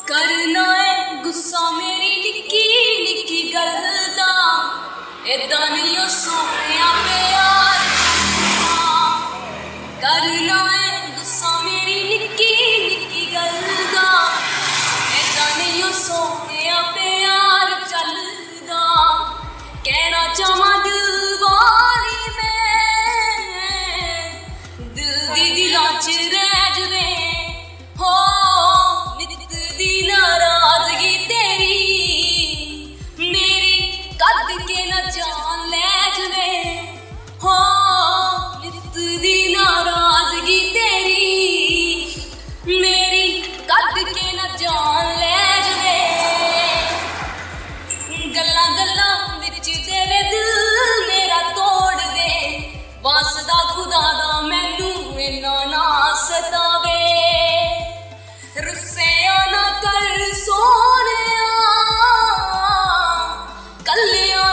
करना है गुस्सा मेरी निक्की निक्की गल दा इदां नहीं ओ सोहणिया प्यार करना है गुस्सा मेरी निक्की निक्की गल दा इदां नहीं ओ सोहणिया प्यार चलदा कहना चाहां दिल वाली मैं दिल दी दिलां च रह जवे हो नाराजगी तेरी मेरी कद के न जान ले जवे हो नित दी नाराजगी तेरी मेरी कद के न जान ले जवे गल्लां गल्लां विच तेरे दिल मेरा तोड़ दे वासदा खुदा दा मैनू इन्ना ना सतावे रुस्सिया ना कर सोनिया कल्लियां